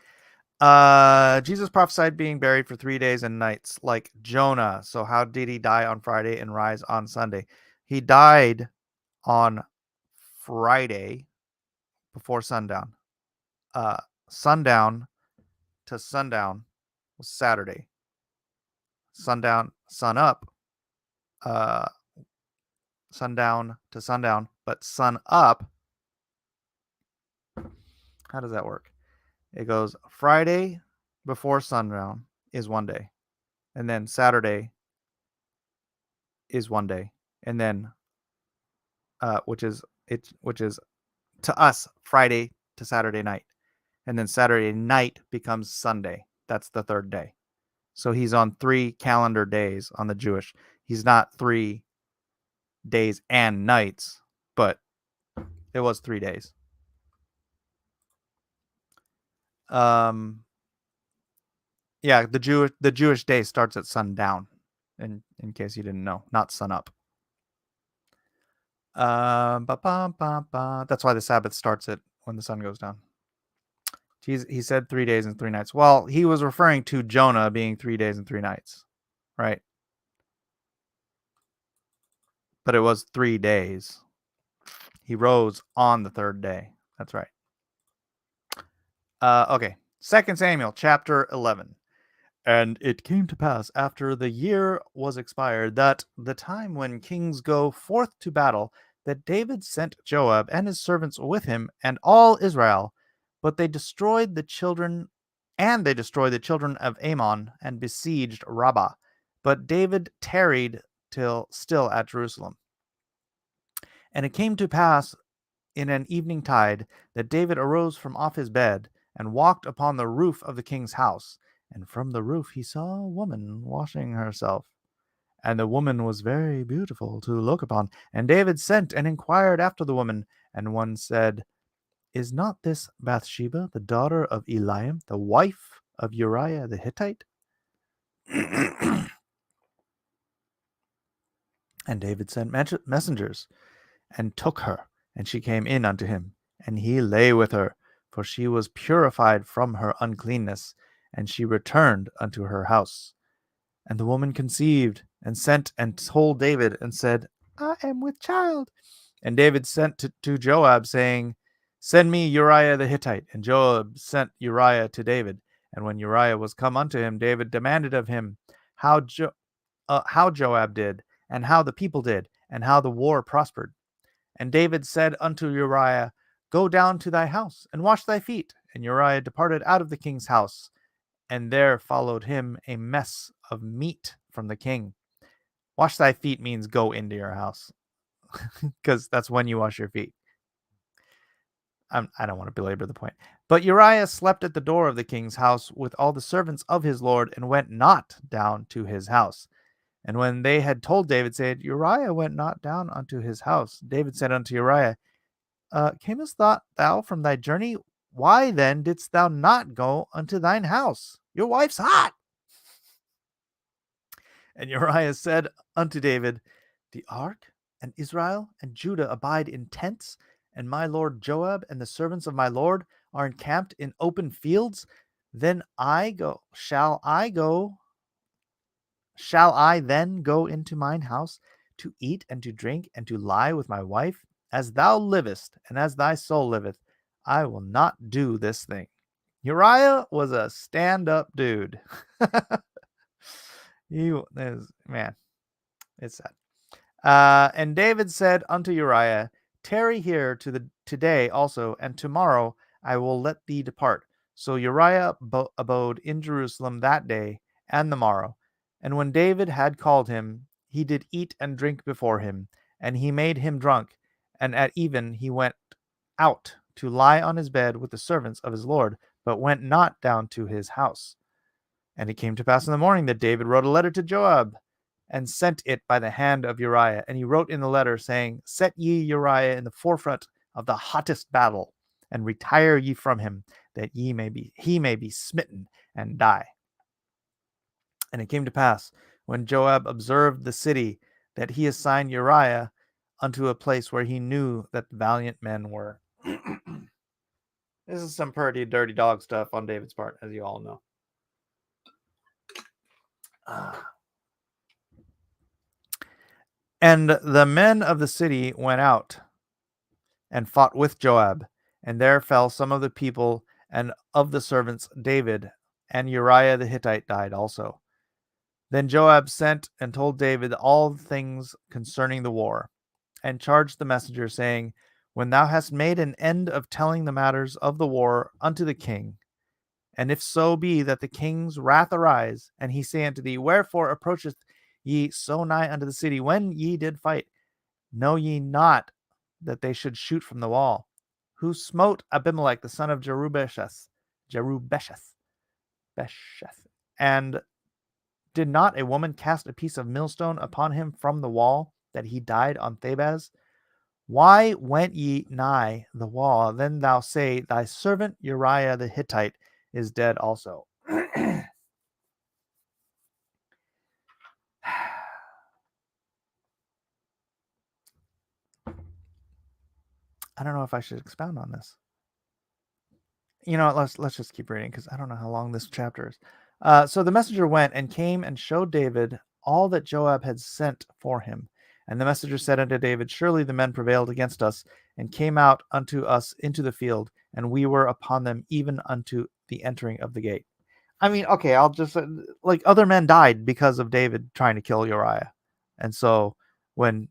Jesus prophesied being buried for 3 days and nights, like Jonah. So how did he die on Friday and rise on Sunday? He died on Friday before sundown. Sundown to sundown was Saturday. Sundown, sun up. Sundown to sundown, but sun up. How does that work? It goes Friday before sundown is 1 day, and then Saturday is 1 day, and then which is to us Friday to Saturday night, and then Saturday night becomes Sunday. That's the 3rd day. So he's on 3 calendar days on the Jewish. He's not 3 days and nights, but it was 3 days. Yeah, the Jewish day starts at sundown, in case you didn't know, not sun up. That's why the Sabbath starts at when the sun goes down. He said 3 days and 3 nights. Well, he was referring to Jonah being 3 days and 3 nights, right? But it was 3 days. He rose on the 3rd day. That's right. Okay. 2 Samuel chapter 11. And it came to pass after the year was expired that the time when kings go forth to battle, that David sent Joab and his servants with him and all Israel, but they destroyed the children of Ammon and besieged Rabbah. But David tarried still at Jerusalem. And it came to pass in an evening tide that David arose from off his bed and walked upon the roof of the king's house. And from the roof he saw a woman washing herself. And the woman was very beautiful to look upon. And David sent and inquired after the woman. And one said, Is not this Bathsheba, the daughter of Eliam, the wife of Uriah the Hittite? And David sent messengers and took her, and she came in unto him. And he lay with her, for she was purified from her uncleanness, and she returned unto her house. And the woman conceived, and sent and told David, and said, I am with child. And David sent to Joab, saying, Send me Uriah the Hittite. And Joab sent Uriah to David. And when Uriah was come unto him, David demanded of him how Joab did, and how the people did, and how the war prospered. And David said unto Uriah, Go down to thy house, and wash thy feet. And Uriah departed out of the king's house, and there followed him a mess of meat from the king. Wash thy feet means go into your house, because that's when you wash your feet. I don't want to belabor the point. But Uriah slept at the door of the king's house with all the servants of his lord, and went not down to his house. And when they had told David, said, Uriah went not down unto his house. David said unto Uriah, Camest thou from thy journey? Why then didst thou not go unto thine house? Your wife's hot. And Uriah said unto David, The ark and Israel and Judah abide in tents, and my lord Joab and the servants of my lord are encamped in open fields. Then shall I then go into mine house to eat and to drink and to lie with my wife? As thou livest, and as thy soul liveth, I will not do this thing. Uriah was a stand-up dude. Man, it's sad. And David said unto Uriah, Tarry here today also, and tomorrow I will let thee depart. So Uriah abode in Jerusalem that day and the morrow. And when David had called him, he did eat and drink before him, and he made him drunk. And at even he went out to lie on his bed with the servants of his Lord, but went not down to his house. And it came to pass in the morning that David wrote a letter to Joab, and sent it by the hand of Uriah. And he wrote in the letter, saying, Set ye Uriah in the forefront of the hottest battle, and retire ye from him, that he may be smitten and die. And it came to pass, when Joab observed the city, that he assigned Uriah unto a place where he knew that the valiant men were. This is some pretty dirty dog stuff on David's part, as you all know. And the men of the city went out and fought with Joab, and there fell some of the people and of the servants David, and Uriah the Hittite died also. Then Joab sent and told David all things concerning the war, and charged the messenger, saying, When thou hast made an end of telling the matters of the war unto the king, and if so be that the king's wrath arise, and he say unto thee, Wherefore approacheth ye so nigh unto the city when ye did fight? Know ye not that they should shoot from the wall? Who smote Abimelech the son of Jerubesheth, and did not a woman cast a piece of millstone upon him from the wall, that he died on Thebaz? Why went ye nigh the wall? Then thou say, Thy servant Uriah the Hittite is dead also. I don't know if I should expound on this. You know what, let's just keep reading, because I don't know how long this chapter is. So the messenger went and came and showed David all that Joab had sent for him. And the messenger said unto David, Surely the men prevailed against us, and came out unto us into the field, and we were upon them even unto the entering of the gate. I mean, okay, I'll just like, other men died because of David trying to kill Uriah. And so when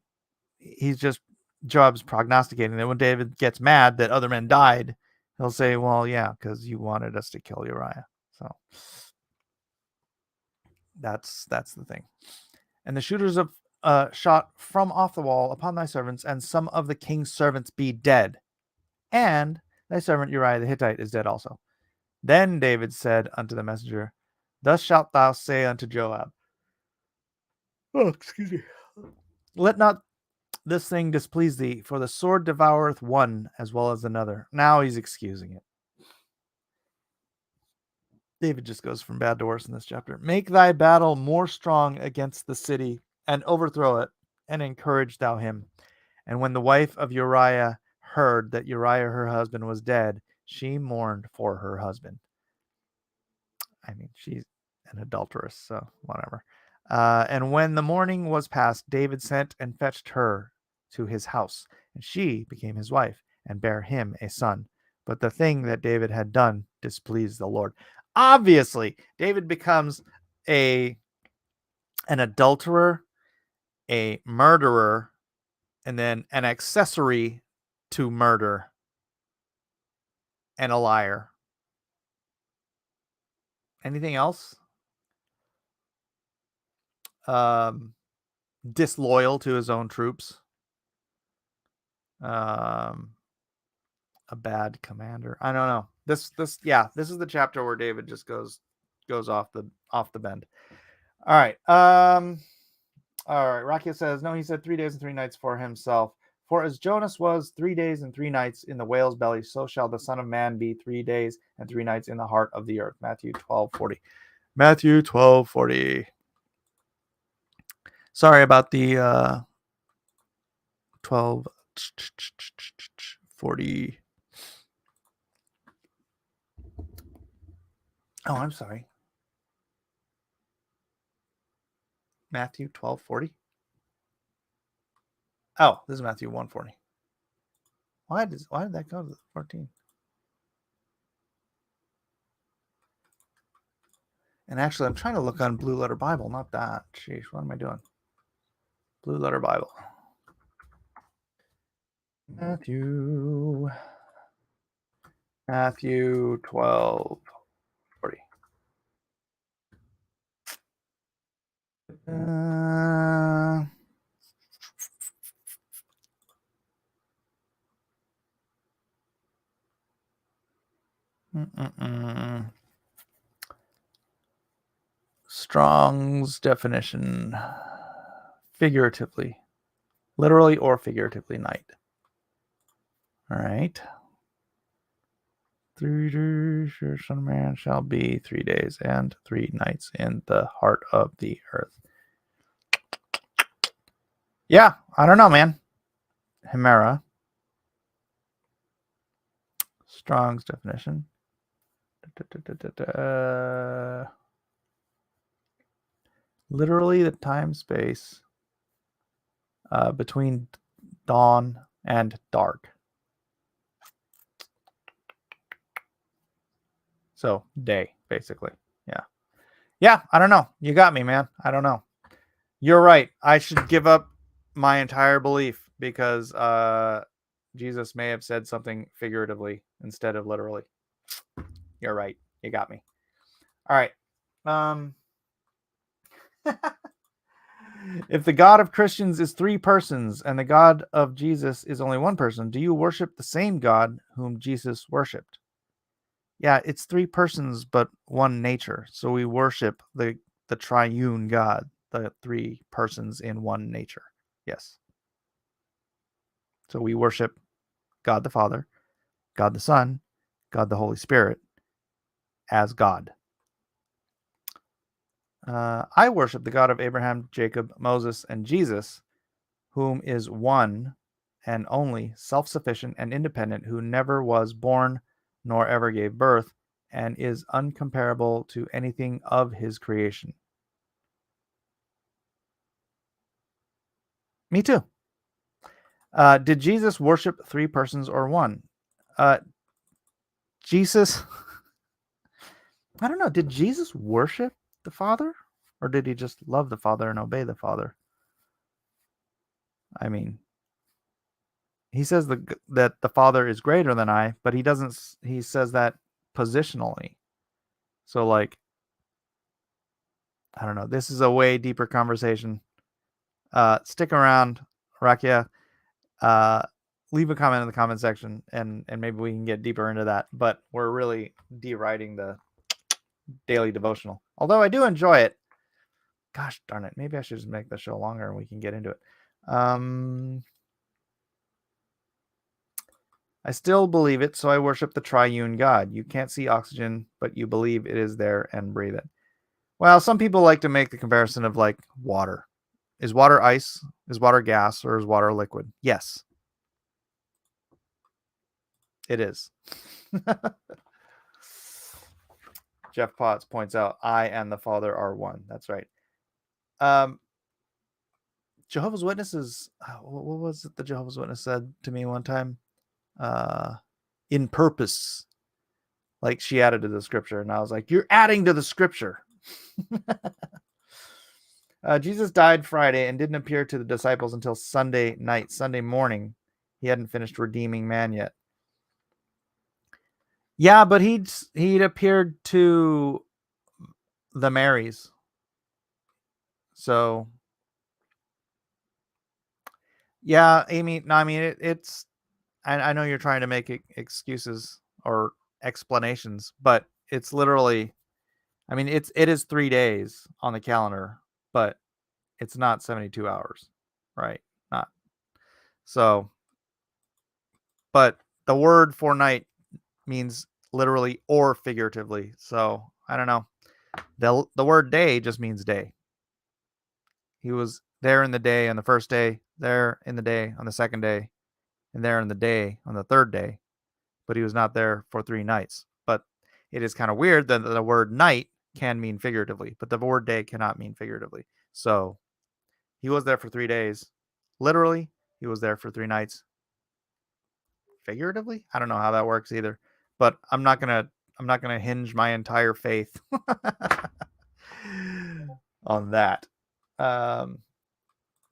he's just Joab's prognosticating that when David gets mad that other men died, he'll say, well, yeah, because you wanted us to kill Uriah. So that's the thing. And the shooters of shot from off the wall upon thy servants, and some of the king's servants be dead, and thy servant Uriah the Hittite is dead also. Then David said unto the messenger, Thus shalt thou say unto Joab, let not this thing displease thee, for the sword devoureth one as well as another. Now he's excusing it. David just goes from bad to worse in this chapter. Make thy battle more strong against the city, and overthrow it, and encourage thou him. And when the wife of Uriah heard that Uriah her husband was dead, she mourned for her husband. I mean, she's an adulteress, so whatever. And when the morning was past, David sent and fetched her to his house, and she became his wife, and bare him a son. But the thing that David had done displeased the Lord. Obviously, David becomes an adulterer, a murderer, and then an accessory to murder, and a liar. Anything else? Disloyal to his own troops. A bad commander. I don't know. This is the chapter where David just goes off the bend. All right. Rakia says, no, he said 3 days and 3 nights for himself. For as Jonas was 3 days and 3 nights in the whale's belly, so shall the Son of Man be 3 days and 3 nights in the heart of the earth. Matthew 12:40. Matthew 12:40. Sorry about the 12:40. Oh, I'm sorry. Matthew 12:40. Oh, this is Matthew 1:40. Why did that go to 14? And actually, I'm trying to look on Blue Letter Bible, not that. Jeez, what am I doing? Blue Letter Bible. Matthew 12:40. Strong's definition. Figuratively. Literally or figuratively, night. All right. 3 days, your son of man shall be 3 days and 3 nights in the heart of the earth. Yeah, I don't know, man. Hemera. Strong's definition. Literally the time space between dawn and dark. So day, basically. Yeah, I don't know. You got me, man. I don't know. You're right. I should give up my entire belief because Jesus may have said something figuratively instead of literally. You're right. You got me. All right. If the God of Christians is 3 persons and the God of Jesus is only 1 person, do you worship the same God whom Jesus worshipped? Yeah, it's 3 persons but 1 nature. So we worship the triune God, the 3 persons in 1 nature. Yes. So we worship God the Father, God the Son, God the Holy Spirit as God. I worship the God of Abraham, Jacob, Moses, and Jesus, whom is one and only, self-sufficient and independent, who never was born nor ever gave birth, and is uncomparable to anything of his creation. Me too. Did Jesus worship 3 persons or 1? Jesus, I don't know. Did Jesus worship the Father? Or did he just love the Father and obey the Father? I mean, he says that the Father is greater than I, but he says that positionally. So, like, I don't know. This is a way deeper conversation. Stick around, Rakia. Leave a comment in the comment section, and maybe we can get deeper into that. But we're really de-writing the daily devotional. Although I do enjoy it. Gosh darn it. Maybe I should just make the show longer and we can get into it. I still believe it, so I worship the triune God. You can't see oxygen, but you believe it is there and breathe it. Well, some people like to make the comparison of like water. Is water ice? Is water gas? Or is water liquid? Yes. It is. Jeff Potts points out, I and the Father are one. That's right. Jehovah's Witnesses, what was it the Jehovah's Witness said to me one time? In purpose. Like she added to the scripture. And I was like, you're adding to the scripture. Jesus died Friday and didn't appear to the disciples until Sunday night, Sunday morning. He hadn't finished redeeming man yet. Yeah, but he'd appeared to the Marys. So, yeah, Amy. No, I mean it's. I know you're trying to make excuses or explanations, but it's literally. I mean, it is 3 days on the calendar, but it's not 72 hours, right? Not so. But the word for night means literally or figuratively. So I don't know. The word day just means day. He was there in the day on the first day, there in the day on the second day, and there in the day on the third day. But he was not there for 3 nights. But it is kind of weird that the word night can mean figuratively, but the word day cannot mean figuratively. So he was there for 3 days. Literally, he was there for 3 nights. Figuratively, I don't know how that works either. But I'm not gonna hinge my entire faith on that.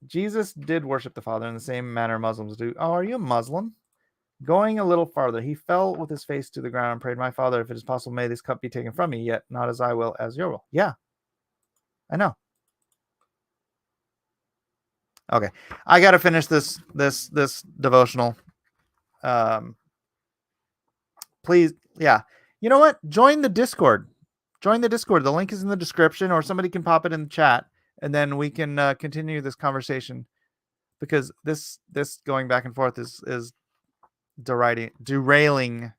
Jesus did worship the Father in the same manner Muslims do. Oh, are you a Muslim? Going a little farther, he fell with his face to the ground and prayed, "My Father, if it is possible, may this cup be taken from me, yet not as I will, as your will." Yeah, I know. Okay, I got to finish this devotional. Please, yeah. You know what? Join the Discord. Join the Discord. The link is in the description, or somebody can pop it in the chat, and then we can continue this conversation. Because this going back and forth is derailing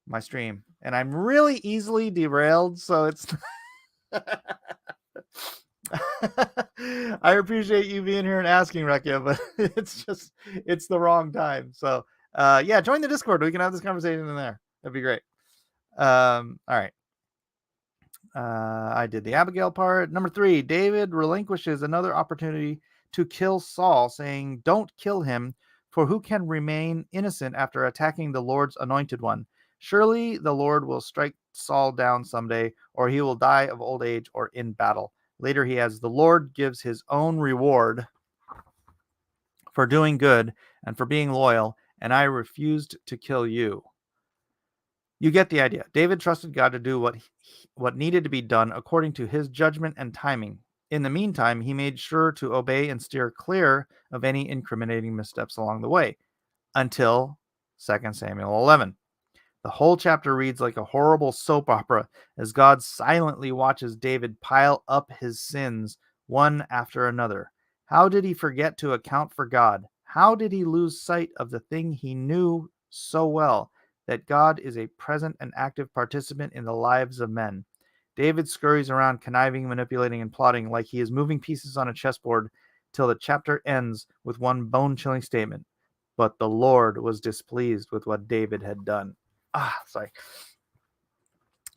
my stream, and I'm really easily derailed. So it's. I appreciate you being here and asking, Rekia, but it's the wrong time. So yeah, join the Discord. We can have this conversation in there. That'd be great. All right. I did the Abigail part. Number 3, David relinquishes another opportunity to kill Saul, saying, "Don't kill him, for who can remain innocent after attacking the Lord's anointed one? Surely the Lord will strike Saul down someday, or he will die of old age or in battle." Later he adds, "The Lord gives his own reward for doing good and for being loyal, and I refused to kill you." You get the idea. David trusted God to do what needed to be done according to his judgment and timing. In the meantime, he made sure to obey and steer clear of any incriminating missteps along the way until 2 Samuel 11. The whole chapter reads like a horrible soap opera as God silently watches David pile up his sins one after another. How did he forget to account for God? How did he lose sight of the thing he knew so well, that God is a present and active participant in the lives of men? David scurries around conniving, manipulating, and plotting like he is moving pieces on a chessboard till the chapter ends with one bone-chilling statement: "But the Lord was displeased with what David had done." Sorry.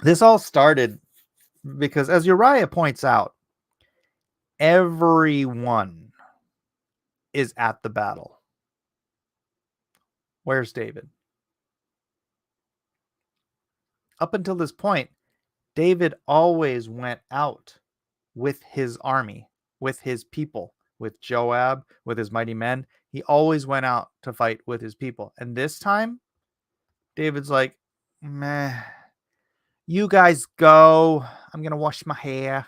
This all started because, as Uriah points out, everyone is at the battle. Where's David? Up until this point, David always went out with his army, with his people, with Joab, with his mighty men. He always went out to fight with his people. And this time, David's like, "Meh, you guys go. I'm going to wash my hair."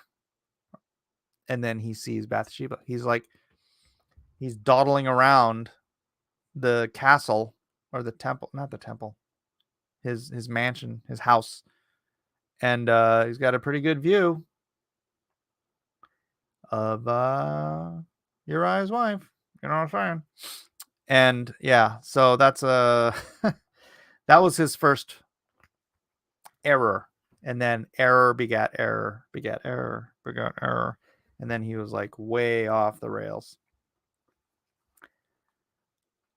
And then he sees Bathsheba. He's dawdling around the castle, or the temple, not the temple, his mansion, his house. And he's got a pretty good view of Uriah's wife. You know what I'm saying? And yeah, so that's that was his first error. And then error begat error, begat error, begat error. And then he was like way off the rails.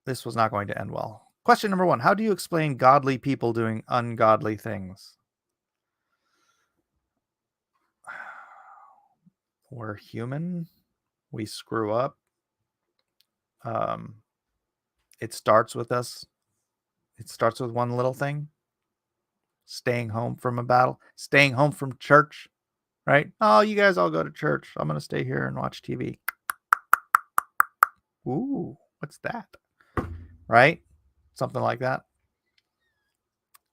This was not going to end well. Question number 1. How do you explain godly people doing ungodly things? We're human. We screw up. It starts with us. It starts with one little thing. Staying home from a battle. Staying home from church. Right? "Oh, you guys all go to church. I'm going to stay here and watch TV." Ooh, what's that? Right? Something like that.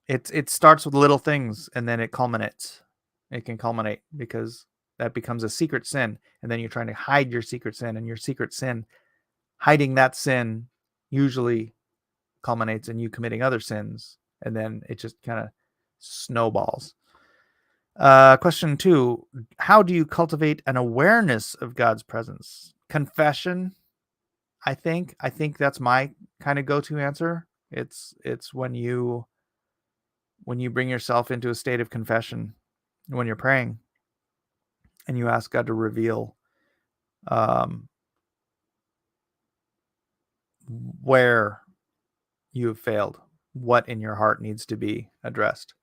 It starts with little things, and then it culminates. It can culminate because that becomes a secret sin, and then you're trying to hide your secret sin, and your secret sin, hiding that sin, usually culminates in you committing other sins, and then it just kind of snowballs. Question 2. How do you cultivate an awareness of God's presence? Confession, I think that's my kind of go-to answer. It's when you bring yourself into a state of confession when you're praying, and you ask God to reveal where you have failed, what in your heart needs to be addressed.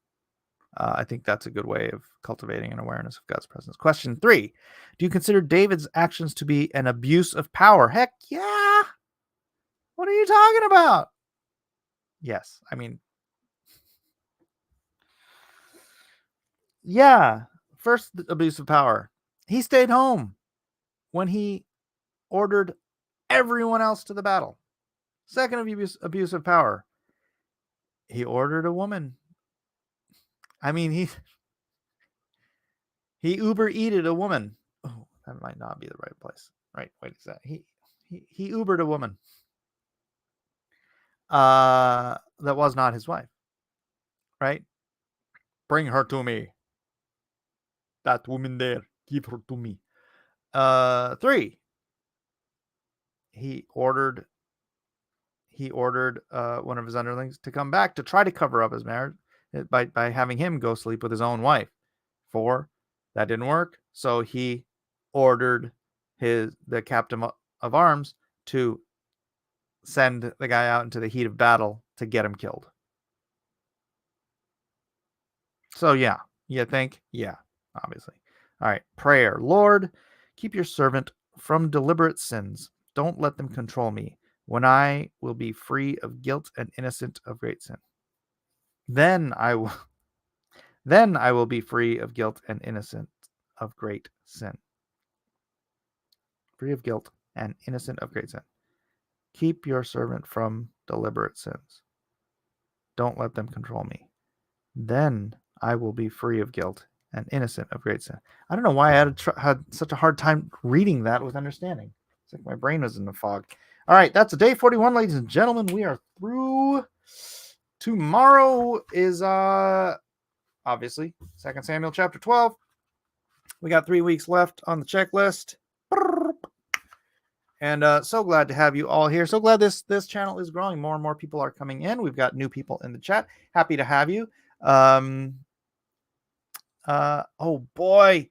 I think that's a good way of cultivating an awareness of God's presence. Question 3. Do you consider David's actions to be an abuse of power? Heck yeah. What are you talking about? Yes. I mean, yeah. First abuse of power. He stayed home when he ordered everyone else to the battle. Second abuse of power. He ordered a woman. I mean, he Uber eated a woman. Oh, that might not be the right place. Right? Wait, is that he Ubered a woman. That was not his wife. Right? Bring her to me. That woman there, give her to me. 3. He ordered one of his underlings to come back to try to cover up his marriage by having him go sleep with his own wife. 4. That didn't work, so he ordered the captain of arms to send the guy out into the heat of battle to get him killed. So yeah, you think? Yeah, obviously. All right, prayer. Lord, keep your servant from deliberate sins. Don't let them control me, when I will be free of guilt and innocent of great sin. Then I will be free of guilt and innocent of great sin. Free of guilt and innocent of great sin. Keep your servant from deliberate sins. Don't let them control me. Then I will be free of guilt and innocent of great sin. I don't know why I had such a hard time reading that with understanding. It's like my brain was in a fog. All right, that's a day 41, ladies and gentlemen. We are through. Tomorrow is obviously 2 Samuel chapter 12. We got 3 weeks left on the checklist. And so glad to have you all here. So glad this channel is growing. More and more people are coming in. We've got new people in the chat. Happy to have you. Oh boy,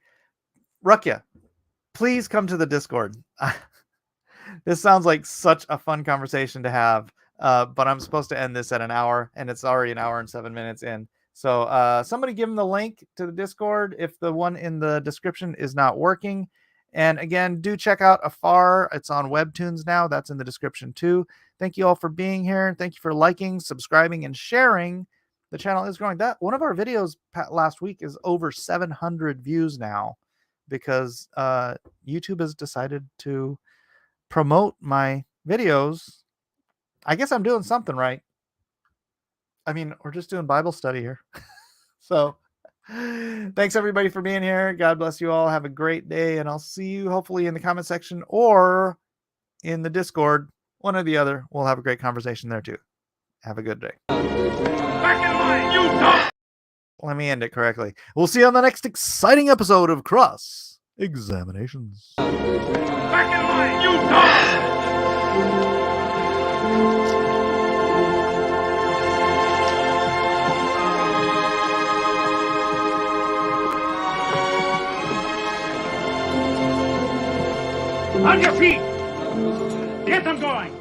Rukia, please come to the Discord. This sounds like such a fun conversation to have, but I'm supposed to end this at an hour, and it's already an hour and 7 minutes in. So somebody give them the link to the Discord if the one in the description is not working. And again, do check out Afar. It's on Webtoons now. That's in the description too. Thank you all for being here. Thank you for liking, subscribing, and sharing. The channel is growing. That one of our videos last week is over 700 views now, because YouTube has decided to promote my videos. I guess I'm doing something right. I mean, we're just doing Bible study here. So thanks everybody for being here. God bless you all. Have a great day, and I'll see you hopefully in the comment section or in the Discord. One or the other. We'll have a great conversation there too. Have a good day. Back in line, you dog! Let me end it correctly. We'll see you on the next exciting episode of Cross Examinations. Back in line, you dog! On your feet! Get them going!